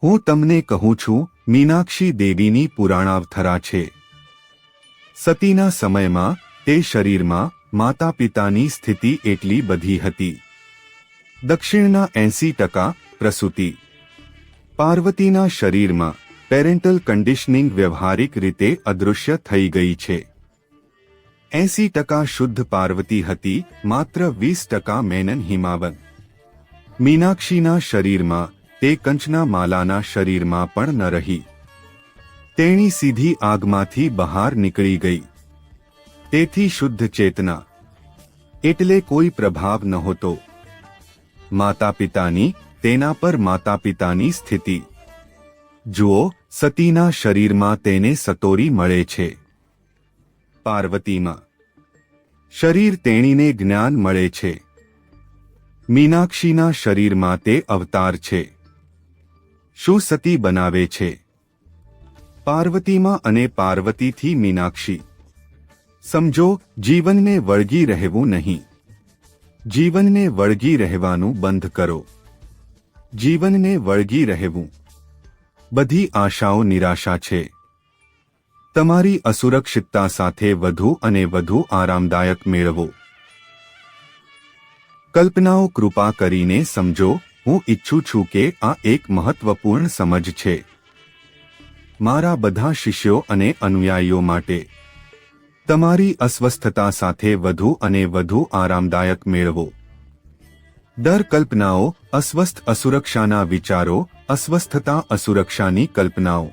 હું તમને કહું છું, મીનાક્ષી દેવીની પુરાણાવથરા છે. સતીના સમયમાં તે શરીરમાં માતા પિતાની સ્થિતિ એટલી બધી હતી. દક્ષિણના 80% પ્રસૂતિ. પાર્વતીના શરીરમાં પેરેન્ટલ કન્ડિશનિંગ વ્યવહારિક રીતે અદૃશ્ય થઈ ગઈ છે. 80% શુદ્ધ પાર્વતી હતી, માત્ર 20% મેનન હિમાવન. મીનાક્ષીના શરીરમાં તે કંચના માલાના શરીરમાં પણ ન રહી. તેણી સીધી આગમાંથી બહાર નીકળી ગઈ. તેથી શુદ્ધ ચેતના, એટલે કોઈ પ્રભાવ નહોતો. માતા પિતાની, તેના પર માતા પિતાની સ્થિતિ. જુઓ, સતીના શરીરમાં તેને સતોરી મળે છે. પાર્વતીમાં શરીર તેણીને જ્ઞાન મળે છે. મીનાક્ષીના શરીરમાં તે અવતાર છે. શું સતી બનાવે છે? પાર્વતીમાં અને પાર્વતીથી મીનાક્ષી. સમજો, જીવનને વળગી રહેવું નહીં. જીવનને વળગી રહેવાનું બંધ કરો. જીવનને વળગી રહેવું. બધી આશાઓ નિરાશા છે. તમારી અસુરક્ષિતતા સાથે વધુ અને વધુ આરામદાયક મેળવો. કલ્પનાઓ કૃપા કરીને સમજો, હું ઈચ્છું છું કે આ એક મહત્વપૂર્ણ સમજ છે મારા બધા શિષ્યો અને અનુયાયીઓ માટે. તમારી અસ્વસ્થતા સાથે વધુ અને વધુ આરામદાયક મેળવો. દર કલ્પનાઓ, અસ્વસ્થ અસુરક્ષાના વિચારો, અસ્વસ્થતા અસુરક્ષાની કલ્પનાઓ.